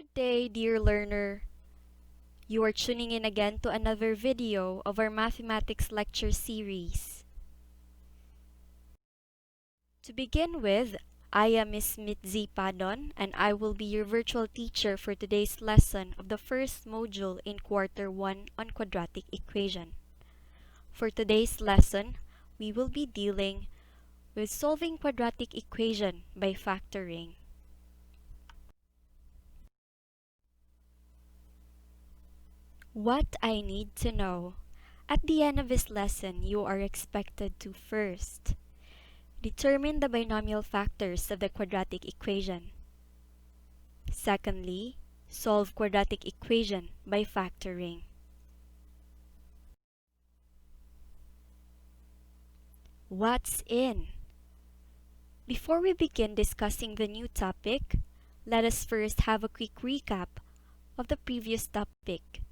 Good day, dear learner. You are tuning in again to another video of our mathematics lecture series. To begin with, I am Miss Mitzi Padon and I will be your virtual teacher for today's lesson of the first module in Quarter 1 on quadratic equation. For today's lesson, we will be dealing with solving quadratic equation by factoring. What I need to know. At the end of this lesson, you are expected to first determine the binomial factors of the quadratic equation. Secondly, solve quadratic equation by factoring. What's in? Before we begin discussing the new topic, let us first have a quick recap of the previous topic.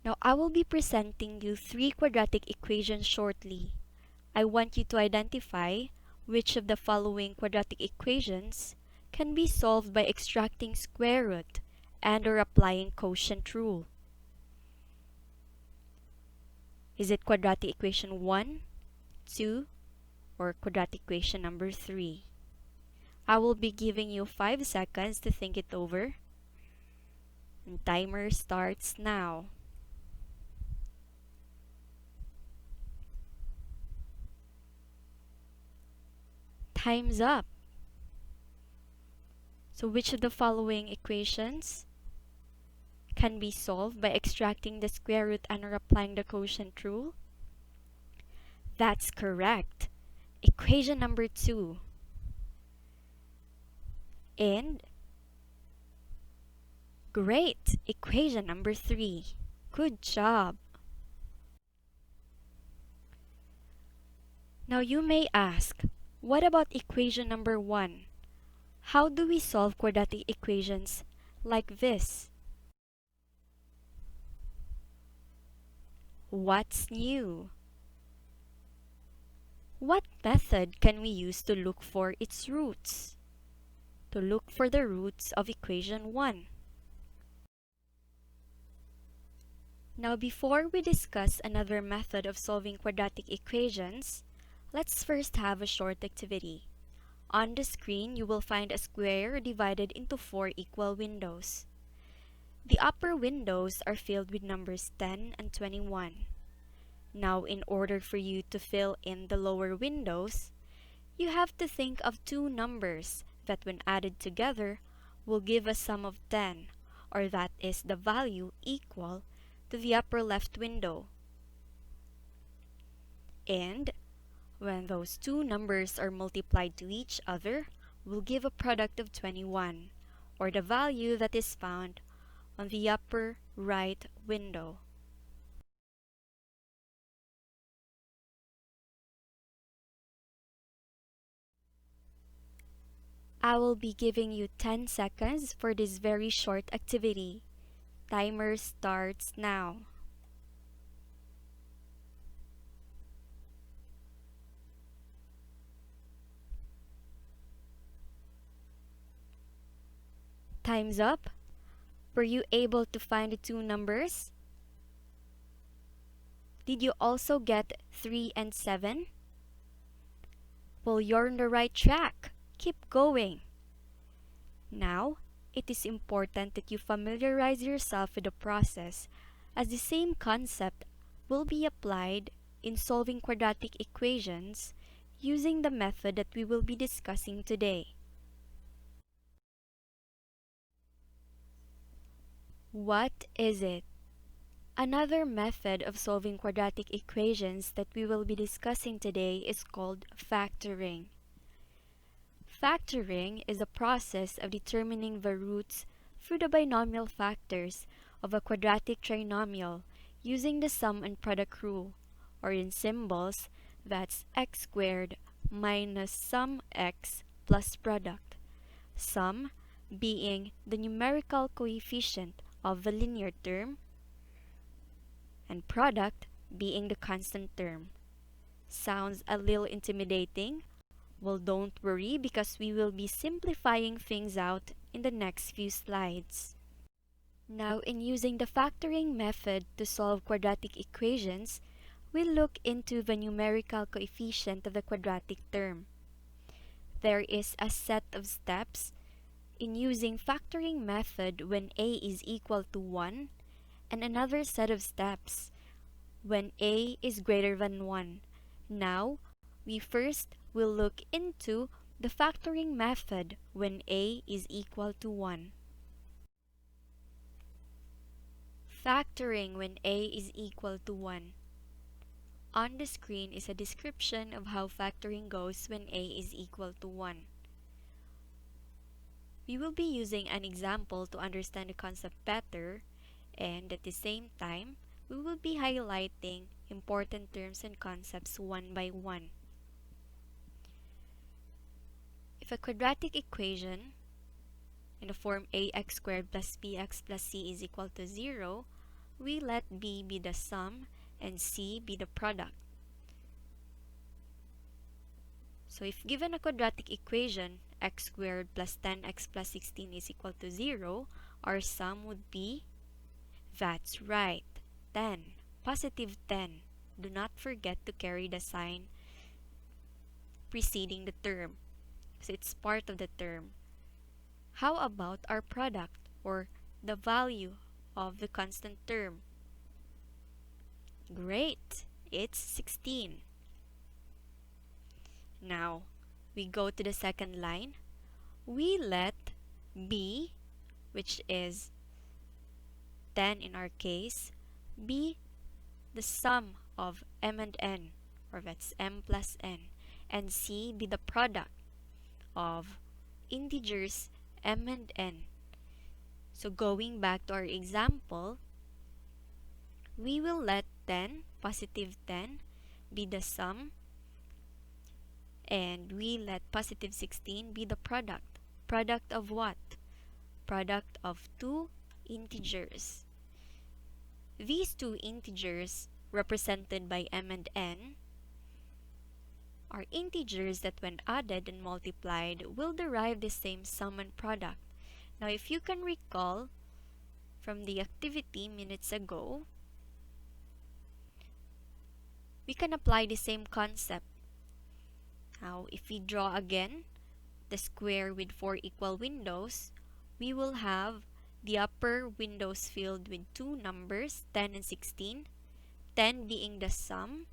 Now, I will be presenting you 3 quadratic equations shortly. I want you to identify which of the following quadratic equations can be solved by extracting square root and/or applying quotient rule. Is it quadratic equation 1, 2, or quadratic equation number 3? I will be giving you 5 seconds to think it over. And timer starts now. Time's up. So which of the following equations can be solved by extracting the square root and/or applying the quotient rule? That's correct. Equation number 2. And great! Equation number 3. Good job! Now you may ask, what about equation number 1? How do we solve quadratic equations like this? What's new? What method can we use to look for its roots? To look for the roots of equation 1. Now before we discuss another method of solving quadratic equations, let's first have a short activity. On the screen, you will find a square divided into 4 equal windows. The upper windows are filled with numbers 10 and 21. Now, in order for you to fill in the lower windows, you have to think of 2 numbers that when added together will give a sum of 10, or that is the value equal to the upper left window. And when those 2 numbers are multiplied to each other, will give a product of 21, or the value that is found on the upper right window. I will be giving you 10 seconds for this very short activity. Timer starts now. Time's up. Were you able to find the 2 numbers? Did you also get 3 and 7? Well, you're on the right track. Keep going. Now, it is important that you familiarize yourself with the process, as the same concept will be applied in solving quadratic equations using the method that we will be discussing today. What is it? Another method of solving quadratic equations that we will be discussing today is called factoring. Factoring is a process of determining the roots through the binomial factors of a quadratic trinomial using the sum and product rule, or in symbols, that's x squared minus sum x plus product. Sum being the numerical coefficient of the linear term, and product being the constant term. Sounds a little intimidating, Well, don't worry because we will be simplifying things out in the next few slides. Now, in using the factoring method to solve quadratic equations, we look into the numerical coefficient of the quadratic term. There is a set of steps in using factoring method when a is equal to 1 and another set of steps when a is greater than 1. Now, we first will look into the factoring method when a is equal to 1. Factoring when a is equal to 1. On the screen is a description of how factoring goes when a is equal to 1. We will be using an example to understand the concept better, and at the same time, we will be highlighting important terms and concepts one by one. If a quadratic equation in the form ax squared plus bx plus c is equal to 0, we let b be the sum and c be the product. So if given a quadratic equation, x squared plus 10x plus 16 is equal to 0, our sum would be, that's right, 10, positive 10. Do not forget to carry the sign preceding the term, so it's part of the term. How about our product, or the value of the constant term? Great, it's 16. Now, we go to the second line. We let b, which is 10 in our case, be the sum of m and n, or that's m plus n, and c be the product of integers m and n. So going back to our example, we will let 10, positive 10, be the sum, and we let positive 16 be the product. Product of what? Product of two integers. These two integers, represented by m and n, are integers that when added and multiplied will derive the same sum and product. Now, if you can recall from the activity minutes ago, we can apply the same concept. Now, if we draw again the square with 4 equal windows, we will have the upper windows filled with two numbers, 10 and 16, 10 being the sum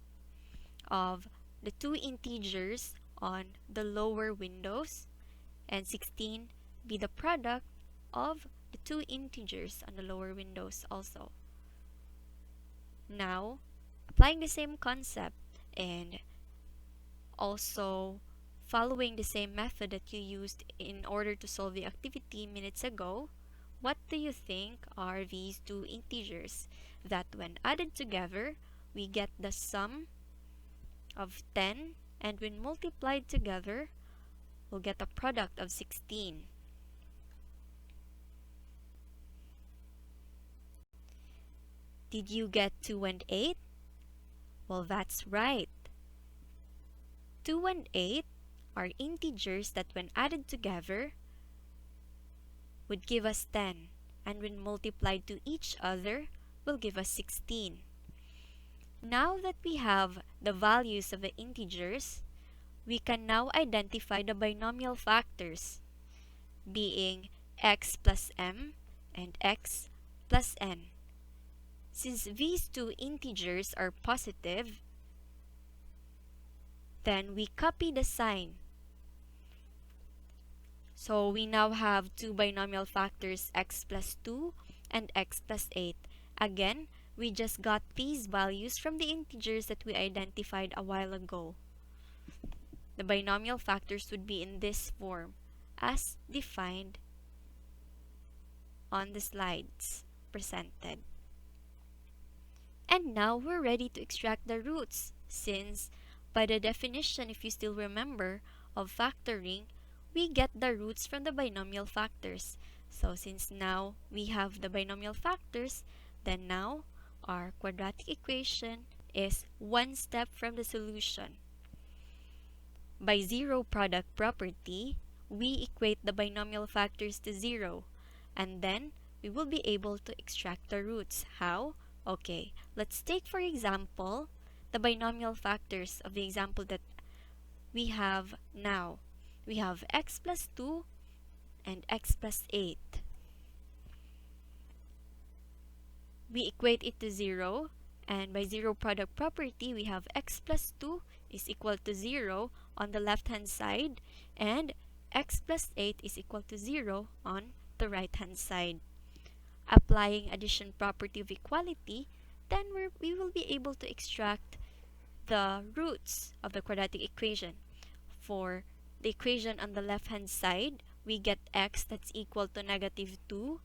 of the two integers on the lower windows, and 16 be the product of the two integers on the lower windows also. Now, applying the same concept and also following the same method that you used in order to solve the activity minutes ago, what do you think are these two integers that when added together, we get the sum of 10, and when multiplied together, we'll get a product of 16. Did you get 2 and 8? Well, that's right. 2 and 8 are integers that when added together would give us 10, and when multiplied to each other will give us 16. Now that we have the values of the integers, we can now identify the binomial factors, being x plus m and x plus n. Since these two integers are positive, then we copy the sign. So we now have two binomial factors, x plus 2 and x plus 8. Again, we just got these values from the integers that we identified a while ago. The binomial factors would be in this form, as defined on the slides presented. And now we're ready to extract the roots, since by the definition, if you still remember, of factoring, we get the roots from the binomial factors. So since now we have the binomial factors, then now our quadratic equation is one step from the solution. By zero product property, we equate the binomial factors to zero, and then we will be able to extract the roots. How? Okay, let's take for example the binomial factors of the example that we have now. We have x plus 2 and x plus 8. We equate it to 0, and by zero product property, we have x plus 2 is equal to 0 on the left-hand side, and x plus 8 is equal to 0 on the right-hand side. Applying addition property of equality, then we will be able to extract the roots of the quadratic equation. For the equation on the left-hand side, we get x that's equal to negative 2,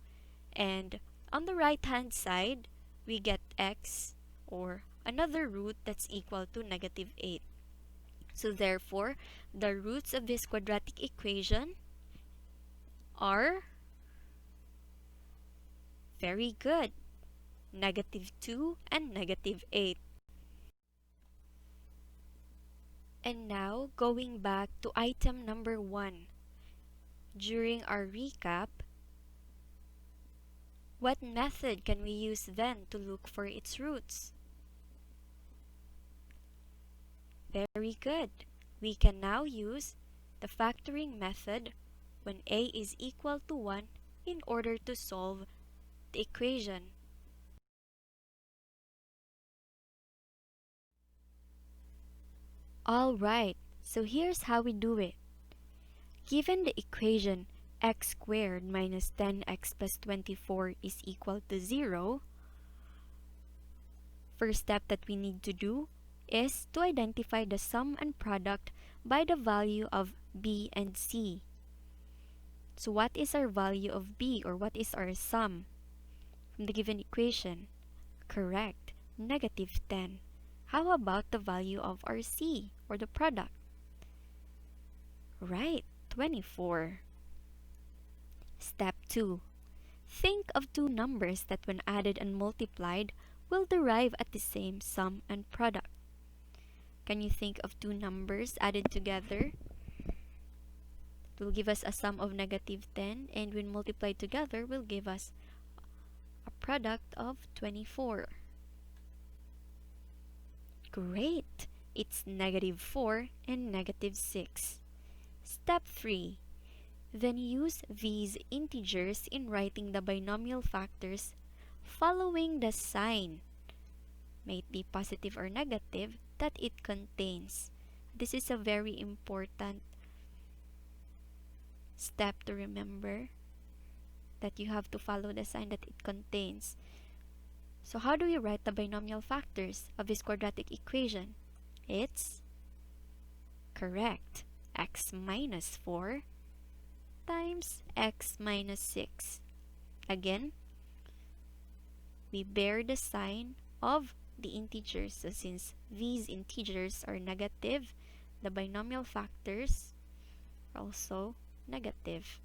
and on the right-hand side, we get x, or another root that's equal to negative 8. So therefore, the roots of this quadratic equation are very good, negative 2 and negative 8. And now, going back to item number 1. During our recap, what method can we use then to look for its roots? Very good. We can now use the factoring method when a is equal to 1 in order to solve the equation. Alright, so here's how we do it. Given the equation x squared minus 10x plus 24 is equal to 0, first step that we need to do is to identify the sum and product by the value of b and c. So what is our value of b, or what is our sum from the given equation? Correct, negative 10. How about the value of our c, or the product? Right, 24. Step 2. Think of two numbers that when added and multiplied will derive at the same sum and product. Can you think of two numbers added together? It will give us a sum of negative 10, and when multiplied together will give us a product of 24. Great! It's negative 4 and negative 6. Step 3. Then use these integers in writing the binomial factors following the sign, may it be positive or negative, that it contains. This is a very important step to remember, that you have to follow the sign that it contains. So how do we write the binomial factors of this quadratic equation? It's correct, x minus 4 times x minus 6. Again, we bear the sign of the integers. So since these integers are negative, the binomial factors are also negative.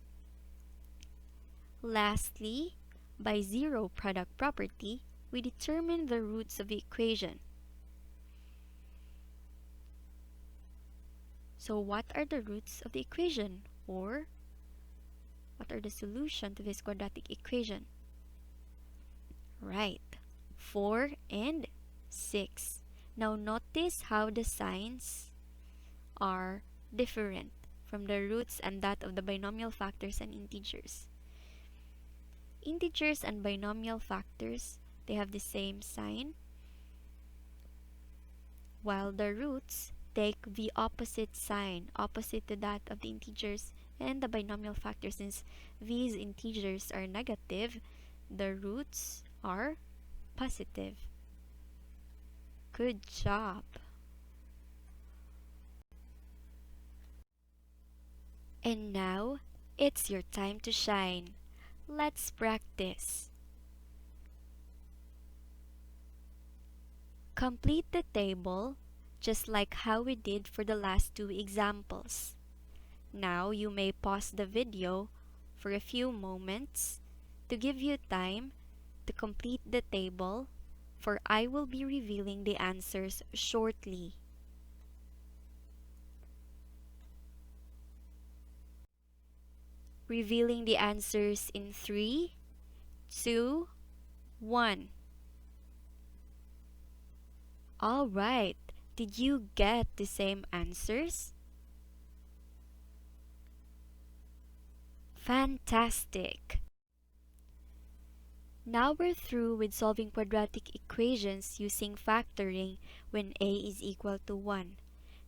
Lastly, by zero product property, we determine the roots of the equation. So what are the roots of the equation, or what are the solution to this quadratic equation? Right, 4 and 6. Now notice how the signs are different from the roots and that of the binomial factors and integers. Integers and binomial factors, they have the same sign, while the roots take the opposite sign, opposite to that of the integers and the binomial factors. Since these integers are negative, the roots are positive. Good job! And now, it's your time to shine. Let's practice. Complete the table just like how we did for the last two examples. Now you may pause the video for a few moments to give you time to complete the table, for I will be revealing the answers shortly. revealing the answers in 3, 2, 1. Alright, did you get the same answers? Fantastic! Now we're through with solving quadratic equations using factoring when a is equal to 1.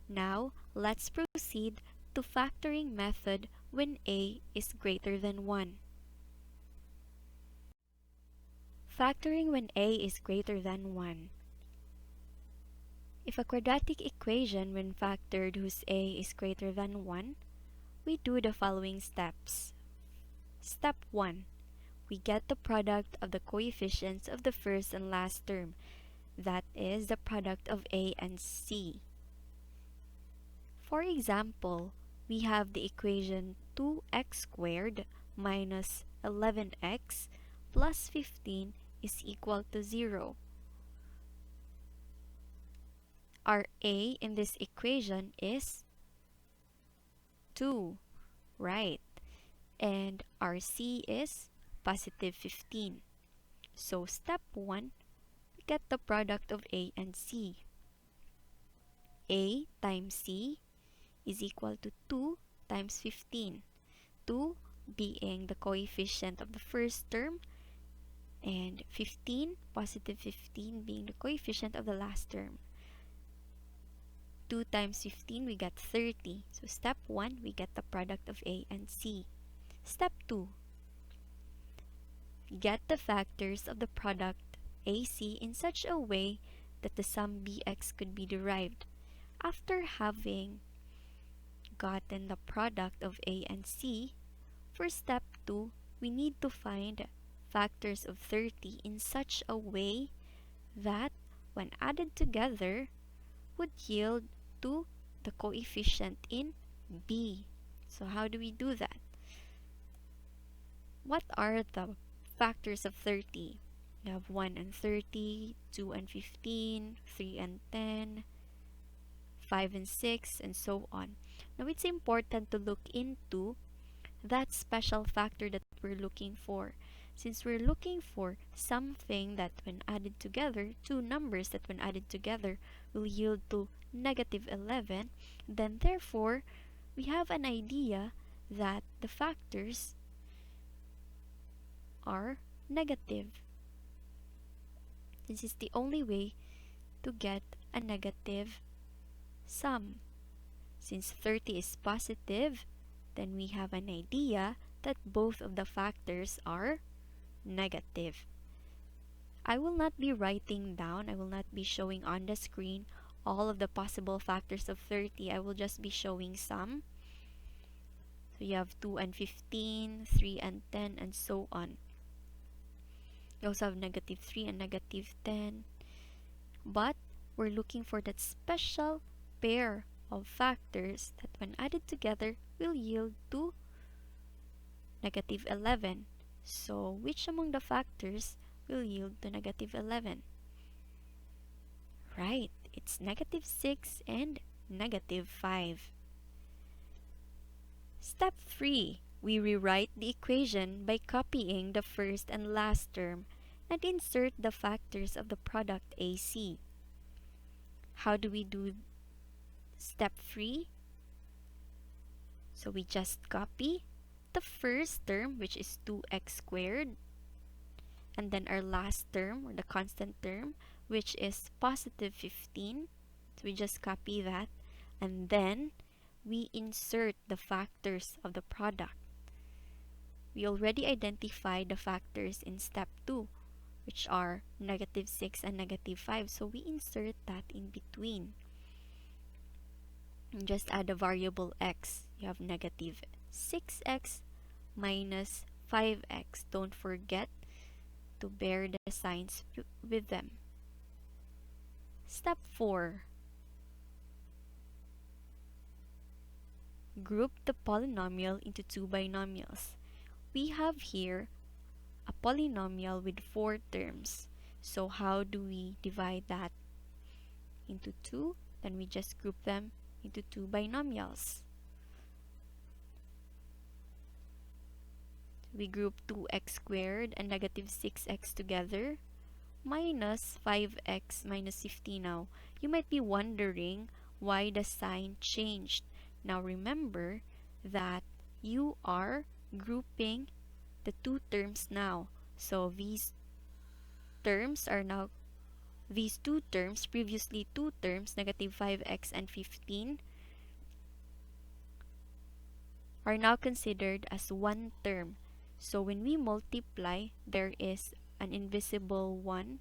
Now, let's proceed to factoring method when a is greater than 1. Factoring when a is greater than 1. If a quadratic equation when factored whose a is greater than 1, we do the following steps. Step 1. We get the product of the coefficients of the first and last term, that is, the product of a and c. For example, we have the equation 2x squared minus 11x plus 15 is equal to 0. Our a in this equation is 2, right? And our c is positive 15. So step 1, we get the product of a and c. A times c is equal to 2 times 15. 2 being the coefficient of the first term, and 15, positive 15 being the coefficient of the last term. 2 times 15, we get 30. So step 1, we get the product of a and c. Step 2, get the factors of the product AC in such a way that the sum bx could be derived. After having gotten the product of a and c, for step 2, we need to find factors of 30 in such a way that when added together would yield to the coefficient in b. So how do we do that? What are the factors of 30? You have 1 and 30, 2 and 15, 3 and 10, 5 and 6, and so on. Now it's important to look into that special factor that we're looking for. Since we're looking for something that when added together, two numbers that when added together will yield to negative 11, then therefore we have an idea that the factors are negative. This is the only way to get a negative sum. Since 30 is positive, then we have an idea that both of the factors are negative. I will not be writing down, I will not be showing on the screen all of the possible factors of 30. I will just be showing some. So you have 2 and 15, 3 and 10, and so on. You also have negative 3 and negative 10. But we're looking for that special pair of factors that when added together will yield to negative 11. So which among the factors will yield to negative 11? Right, it's negative 6 and negative 5. Step 3. We rewrite the equation by copying the first and last term and insert the factors of the product AC. How do we do step 3? So we just copy the first term, which is 2x squared, and then our last term, or the constant term, which is positive 15. So we just copy that, and then we insert the factors of the product. We already identified the factors in step 2, which are negative 6 and negative 5. So we insert that in between. And just add a variable x. You have negative 6x minus 5x. Don't forget to bear the signs with them. Step 4. Group the polynomial into two binomials. We have here a polynomial with 4 terms. So how do we divide that into 2? Then we just group them into two binomials. we group 2x squared and negative 6x together, minus 5x minus 50 now. You might be wondering why the sign changed. Now remember that you are grouping the two terms now. So terms are now, these two terms, previously two terms, negative 5x and 15, are now considered as one term. So when we multiply, there is an invisible 1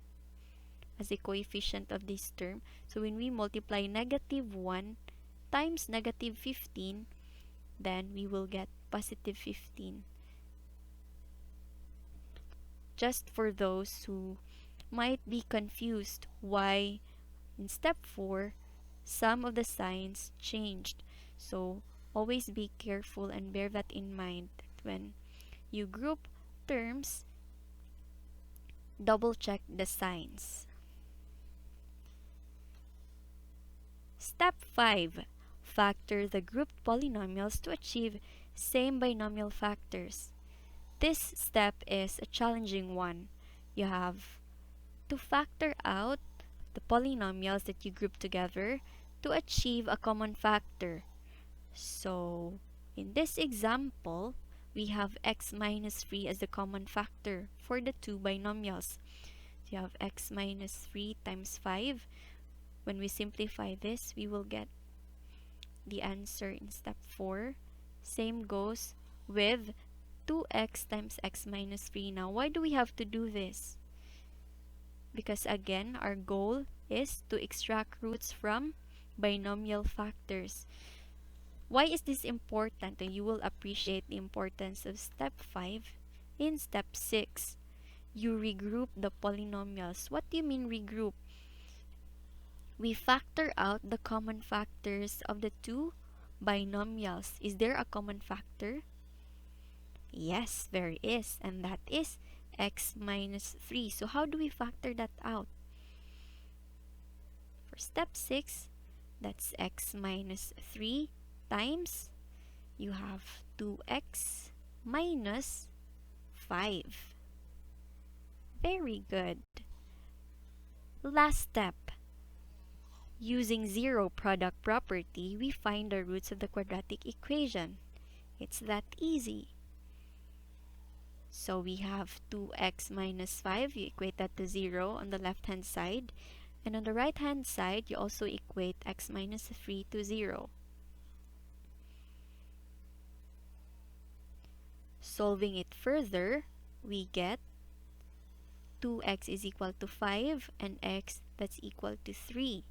as a coefficient of this term. So when we multiply negative 1 times negative 15, then we will get positive 15. Just for those who might be confused why in step 4 some of the signs changed. So always be careful and bear that in mind that when you group terms, double check the signs. Step 5. Factor the grouped polynomials to achieve same binomial factors. This step is a challenging one. You have to factor out the polynomials that you group together to achieve a common factor. So, in this example, we have x minus 3 as the common factor for the two binomials. So you have x minus 3 times 5. When we simplify this, we will get the answer in step 4. Same goes with 2x times x minus 3. Now, why do we have to do this? Because again, our goal is to extract roots from binomial factors. Why is this important? And you will appreciate the importance of step 5 in step 6. You regroup the polynomials. What do you mean regroup? We factor out the common factors of the two binomials. Is there a common factor? Yes, there is, and that is x minus 3. So how do we factor that out? For step 6, that's x minus 3 times, you have 2x minus 5. Very good. Last step. Using zero product property, we find the roots of the quadratic equation. It's that easy. So we have 2x minus 5, you equate that to 0 on the left-hand side. And on the right-hand side, you also equate x minus 3 to 0. Solving it further, we get 2x is equal to 5 and x that's equal to 3.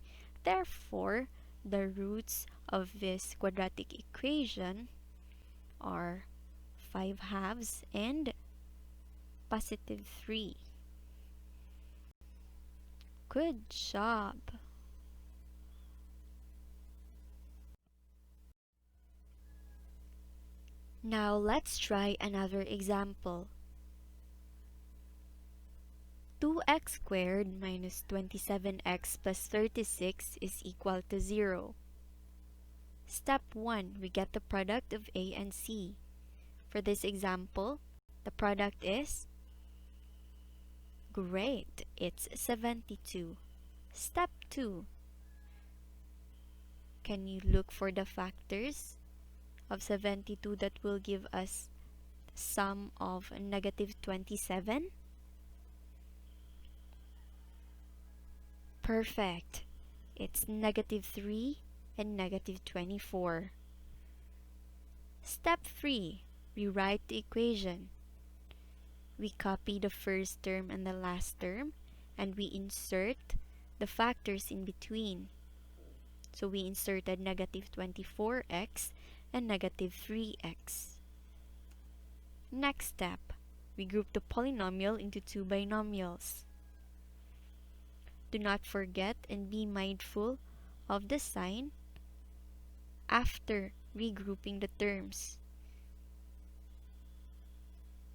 Therefore, the roots of this quadratic equation are 5/2 and positive 3. Good job! Now let's try another example. 2x squared minus 27x plus 36 is equal to 0. Step 1, we get the product of a and c. For this example, the product is great, it's 72. Step 2, can you look for the factors of 72 that will give us the sum of negative 27? Perfect. It's negative 3 and negative 24. Step 3. Rewrite the equation. We copy the first term and the last term, and we insert the factors in between. So we inserted negative 24x and negative 3x. Next step. We group the polynomial into two binomials. Do not forget and be mindful of the sign after regrouping the terms.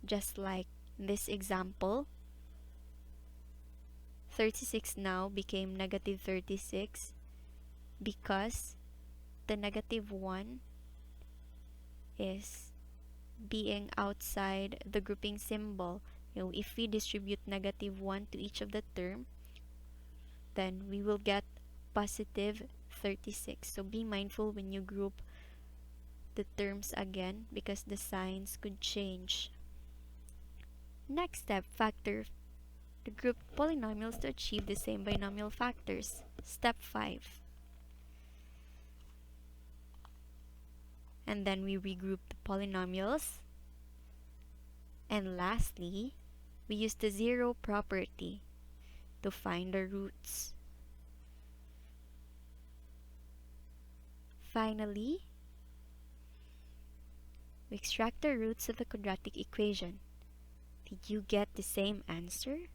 Just like in this example, 36 now became negative 36 because the negative 1 is being outside the grouping symbol. If we distribute -1 to each of the term, then we will get positive 36. So be mindful when you group the terms again because the signs could change. Next step, factor the group polynomials to achieve the same binomial factors. Step 5. And then we regroup the polynomials. And lastly, we use the zero property to find the roots. Finally, we extract the roots of the quadratic equation. Did you get the same answer?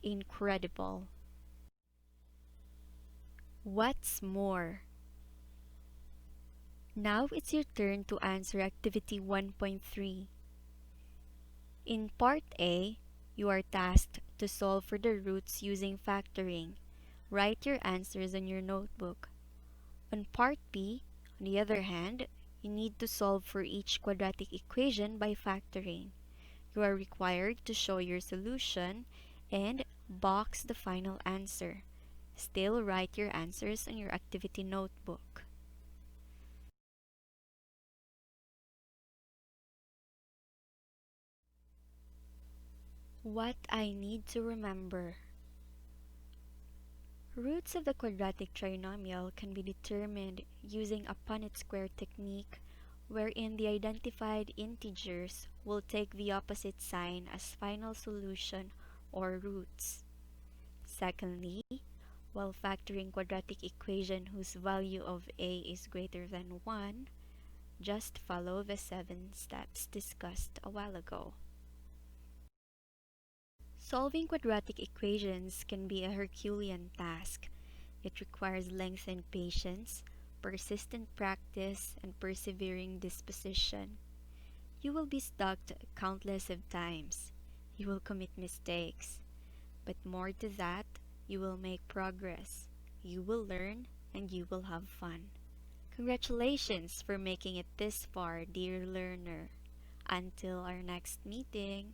Incredible! What's more? Now it's your turn to answer activity 1.3. In part A, you are tasked to solve for the roots using factoring. Write your answers on your notebook. On part B, on the other hand, you need to solve for each quadratic equation by factoring. You are required to show your solution and box the final answer. Still write your answers on your activity notebook. What I need to remember. Roots of the quadratic trinomial can be determined using a Punnett square technique wherein the identified integers will take the opposite sign as final solution or roots. Secondly, while factoring quadratic equation whose value of a is greater than 1, just follow the 7 steps discussed a while ago. Solving quadratic equations can be a Herculean task. It requires lengthened patience, persistent practice, and persevering disposition. You will be stuck countless of times. You will commit mistakes. But more to that, you will make progress. You will learn, and you will have fun. Congratulations for making it this far, dear learner. Until our next meeting.